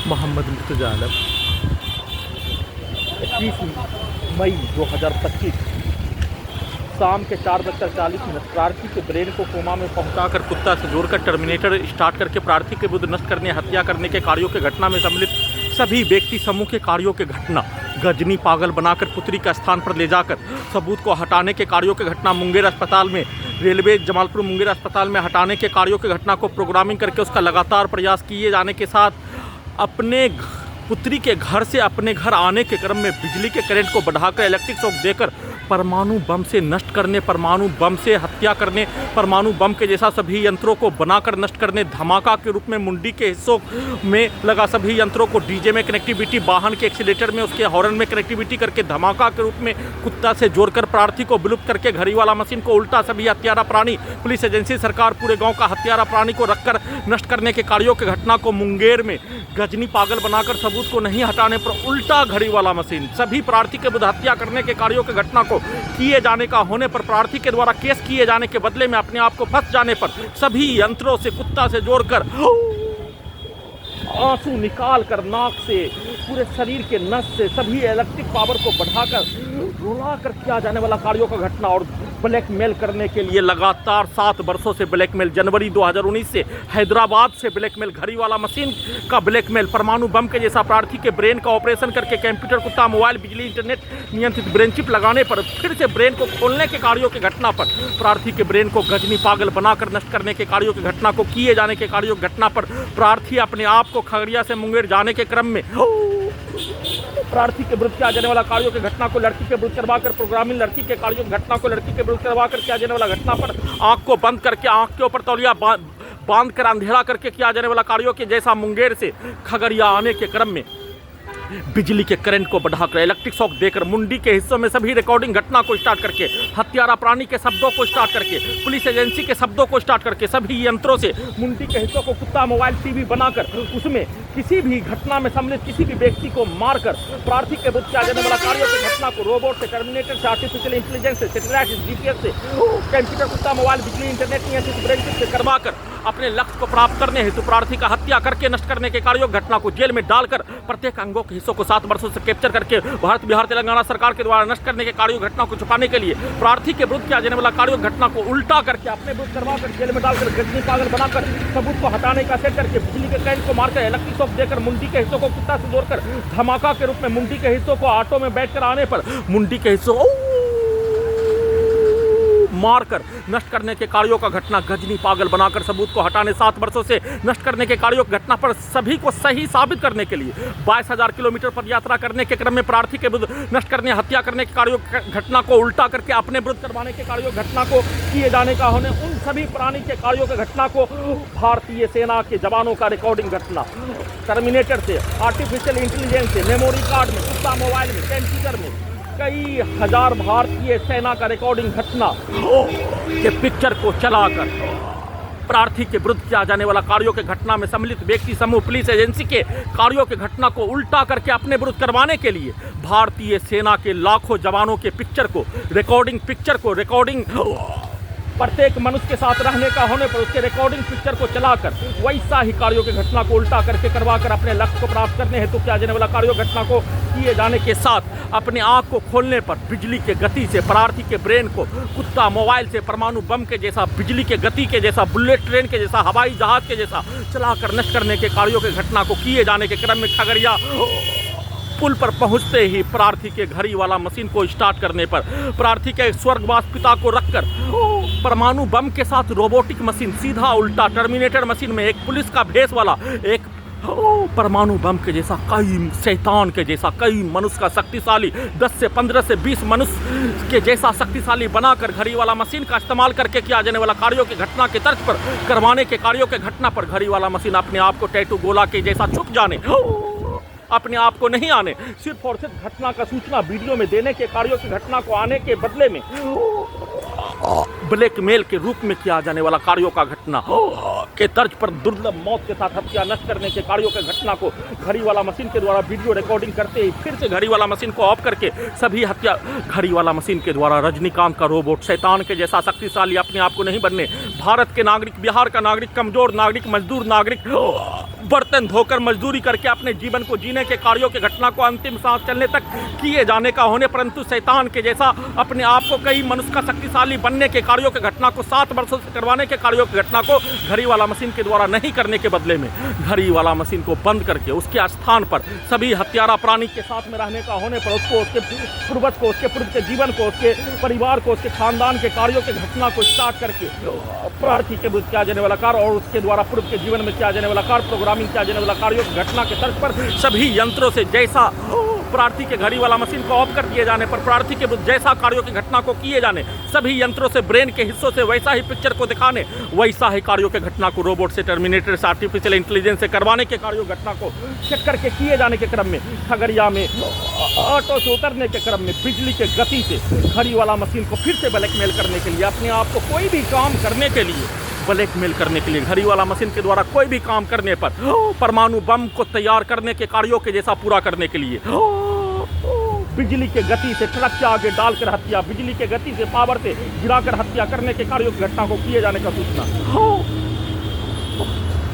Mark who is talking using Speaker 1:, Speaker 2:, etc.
Speaker 1: मोहम्मद मुर्तजा आलम 21 मई 2025 शाम के 4:40 प्रार्थी के ब्रेन को कोमा में पहुंचाकर कुत्ता से जोड़कर टर्मिनेटर स्टार्ट करके प्रार्थी के विरुद्ध नष्ट करने हत्या करने के कार्यों के घटना में सम्मिलित सभी व्यक्ति समूह के कार्यों के घटना गजनी पागल बनाकर पुत्री का स्थान पर ले जाकर सबूत को हटाने के कार्यों के घटना मुंगेर अस्पताल में रेलवे जमालपुर मुंगेर अस्पताल में हटाने के कार्यों की घटना को प्रोग्रामिंग करके उसका लगातार प्रयास किए जाने के साथ अपने पुत्री के घर से अपने घर आने के क्रम में बिजली के करंट को बढ़ाकर इलेक्ट्रिक शॉक देकर परमाणु बम से नष्ट करने, परमाणु बम से हत्या करने, परमाणु बम के जैसा सभी यंत्रों को बनाकर नष्ट करने, धमाका के रूप में मुंडी के हिस्सों में लगा सभी यंत्रों को डीजे में कनेक्टिविटी, वाहन के एक्सीलेटर में उसके हॉर्न में कनेक्टिविटी करके धमाका के रूप में कुत्ता से जोड़कर प्रार्थी को विलुप्त करके घड़ी वाला मशीन को उल्टा सभी हत्यारा प्राणी, पुलिस एजेंसी, सरकार पूरे गाँव का हत्यारा प्राणी को रखकर नष्ट करने के कार्यों की घटना को मुंगेर में गजनी पागल बनाकर सबूत को नहीं हटाने पर उल्टा घड़ी वाला मशीन सभी प्रार्थी के विरुद्ध हत्या करने के कार्यों की घटना को किए जाने का होने पर प्रार्थी के द्वारा केस किए जाने के बदले में अपने आप को फंस जाने पर सभी यंत्रों से कुत्ता से जोड़कर आंसू निकाल कर नाक से पूरे शरीर के नस से सभी इलेक्ट्रिक पावर को बढ़ाकर रुलाकर किया जाने वाला कार्यों का घटना और ब्लैकमेल करने के लिए लगातार 7 वर्षों से ब्लैकमेल, जनवरी 2019 से हैदराबाद से ब्लैकमेल, घड़ी वाला मशीन का ब्लैकमेल, परमाणु बम के जैसा प्रार्थी के ब्रेन का ऑपरेशन करके कंप्यूटर, कुत्ता, मोबाइल, बिजली, इंटरनेट नियंत्रित ब्रेन चिप लगाने पर फिर से ब्रेन को खोलने के कार्यों की घटना पर प्रार्थी के ब्रेन को गजनी पागल बनाकर नष्ट करने के कार्यों की घटना को किए जाने के कार्यों की घटना पर प्रार्थी अपने आप को खगड़िया से मुंगेर जाने के क्रम में प्रार्थी के विरुद्ध किया जाने वाला कार्यों की घटना को लड़की के विरुद्ध करवाकर प्रोग्रामिंग, लड़की के कार्यों की घटना को लड़की के विरुद्ध करवाकर किया जाने वाला घटना पर आंख को बंद करके आंख के ऊपर तौलिया बांध कर अंधेरा करके किया जाने वाला कार्यों के जैसा मुंगेर से खगड़िया आने के क्रम में बिजली के करंट को बढ़ाकर इलेक्ट्रिक शॉक देकर मुंडी के हिस्सों में सभी रिकॉर्डिंग घटना को स्टार्ट करके हत्यारा प्राणी के शब्दों को स्टार्ट करके पुलिस एजेंसी के शब्दों को स्टार्ट करके सभी यंत्रों से मुंडी के हिस्सों को कुत्ता, मोबाइल, टीवी बनाकर उसमें किसी भी घटना में सम्मिलित किसी भी व्यक्ति को मारकर प्रार्थी के विरुद्ध किया जाने वाला कार्यों की घटना को रोबोट से, टर्मिनेटर से, आर्टिफिशियल इंटेलिजेंस से, सैटेलाइट से, जीपीएस से, कंप्यूटर, कुत्ता, मोबाइल, बिजली, इंटरनेट नियंत्रित ब्रेन चिप से करवाकर अपने लक्ष्य को प्राप्त करने हेतु प्रार्थी का हत्या करके नष्ट करने के कार्यों घटना को जेल में डालकर प्रत्येक अंगों के हिस्सों को 7 वर्षों से कैप्चर करके भारत, बिहार, तेलंगाना सरकार के द्वारा नष्ट करने के कार्यों घटना को छुपाने के लिए प्रार्थी के विरुद्ध किया जाने वाला कार्यों घटना को उल्टा करके अपने विरुद्ध करवाकर जेल में डालकर गजनी पागल बनाकर सबूत को हटाने का सेट करके बिजली के करंट को मारकर इलेक्ट्रिक शॉक देकर मुंडी के हिस्सों को कुत्ता से जोड़कर धमाका के रूप में मुंडी के हिस्सों को ऑटो में बैठकर आने पर मुंडी के हिस्सों मारकर नष्ट करने के कार्यों का घटना गजनी पागल बनाकर सबूत को हटाने 7 वर्षों से नष्ट करने के कार्यों की घटना पर सभी को सही साबित करने के लिए 22,000 किलोमीटर पद यात्रा करने के क्रम में प्रार्थी के विरुद्ध नष्ट करने, हत्या करने के कार्यों घटना को उल्टा करके अपने विरुद्ध करवाने के कार्यों घटना को किए जाने का होने उन सभी प्राणी के कार्यों की घटना को भारतीय सेना के जवानों का रिकॉर्डिंग घटना, टर्मिनेटर से, आर्टिफिशियल इंटेलिजेंस से, मेमोरी कार्ड में, कुत्ता, मोबाइल में, कंप्यूटर में कई हजार भारतीय सेना का रिकॉर्डिंग घटना के पिक्चर को चलाकर प्रार्थी के विरुद्ध किया जाने वाला कार्यों के घटना में सम्मिलित व्यक्ति समूह, पुलिस एजेंसी के कार्यों के घटना को उल्टा करके अपने विरुद्ध करवाने के लिए भारतीय सेना के लाखों जवानों के पिक्चर को रिकॉर्डिंग प्रत्येक मनुष्य के साथ रहने का होने पर उसके रिकॉर्डिंग पिक्चर को चलाकर वैसा ही कार्यों की घटना को उल्टा करके करवाकर अपने लक्ष्य को प्राप्त करने हेतु किया जाने वाला कार्यों घटना को किए जाने के साथ अपने आँख को खोलने पर बिजली के गति से प्रार्थी के ब्रेन को कुत्ता, मोबाइल से, परमाणु बम के जैसा, बिजली के गति के जैसा, बुलेट ट्रेन के जैसा, हवाई जहाज के जैसा चलाकर नष्ट करने के कार्यों की घटना को किए जाने के क्रम में खगड़िया पुल पर पहुंचते ही प्रार्थी के घड़ी वाला मशीन को स्टार्ट करने पर प्रार्थी के स्वर्गवास पिता को रखकर परमाणु बम के साथ रोबोटिक मशीन सीधा उल्टा टर्मिनेटर मशीन में एक पुलिस का भेष वाला एक परमाणु बम के जैसा, कई शैतान के जैसा, कई मनुष्य का शक्तिशाली 10 से 15 से 20 मनुष्य के जैसा शक्तिशाली बनाकर घड़ी वाला मशीन का इस्तेमाल करके किया जाने वाला कार्यों की घटना के तर्ज पर करवाने के कार्यों के घटना पर घड़ी वाला मशीन अपने आप को टैटू गोला के जैसा छुप जाने, अपने आप को नहीं आने, सिर्फ और सिर्फ घटना का सूचना वीडियो में देने के कार्यों की घटना को आने के बदले में ब्लैकमेल के रूप में किया जाने वाला कार्यों का घटना के तर्ज पर दुर्लभ मौत के साथ हत्या नष्ट करने के कार्यों के घटना को घड़ी वाला मशीन के द्वारा वीडियो रिकॉर्डिंग करते ही फिर से घड़ी वाला मशीन को ऑफ करके सभी हत्या घड़ी वाला मशीन के द्वारा रजनीकांत का रोबोट शैतान के जैसा शक्तिशाली अपने आप को नहीं बनने, भारत के नागरिक, बिहार का नागरिक, कमजोर नागरिक, मजदूर नागरिक बर्तन धोकर मजदूरी करके अपने जीवन को जीने के कार्यों के घटना को अंतिम सांस चलने तक किए जाने का होने, परंतु शैतान के जैसा अपने आप को कई मनुष्य का शक्तिशाली बनने के कार्यों के घटना को 7 वर्षों से करवाने के कार्यों की घटना को घड़ी वाला मशीन के द्वारा नहीं करने के बदले में घड़ी वाला मशीन को बंद करके उसके स्थान पर सभी हत्यारा प्राणी के साथ में रहने का होने पर उसको, उसके पूर्वज को, उसके पूर्व के जीवन को, उसके परिवार को, उसके खानदान के कार्यों के घटना को स्टार्ट करके प्रार्थी के विरुद्ध किया जाने वाला कार्य और उसके द्वारा पूर्व के जीवन में किया जाने वाला कार्य, प्रोग्रामिंग किया जाने वाला कार्यों की घटना के तर्ज पर सभी यंत्रों से जैसा प्रार्थी के घड़ी वाला मशीन को ऑफ कर दिए जाने पर प्रार्थी के विरुद्ध जैसा कार्यों की घटना को किए जाने, सभी यंत्रों से ब्रेन के हिस्सों से वैसा ही पिक्चर को दिखाने, वैसा ही कार्यों के घटना को रोबोट से, टर्मिनेटर से, आर्टिफिशियल इंटेलिजेंस से करवाने के कार्यों घटना को चेक करके किए जाने के क्रम में खगड़िया में ऑटो से उतरने के क्रम में बिजली के गति से घड़ी वाला मशीन को फिर से ब्लैकमेल करने के लिए, अपने आप को कोई भी काम करने के लिए ब्लैकमेल करने के लिए, घड़ी वाला मशीन के द्वारा कोई भी काम करने पर परमाणु बम को तैयार करने के कार्यों के जैसा पूरा करने के लिए बिजली के गति से ट्रक के आगे डालकर हत्या, बिजली के गति से पावर से गिराकर हत्या करने के कार्यों की घटना को किए जाने का सूचना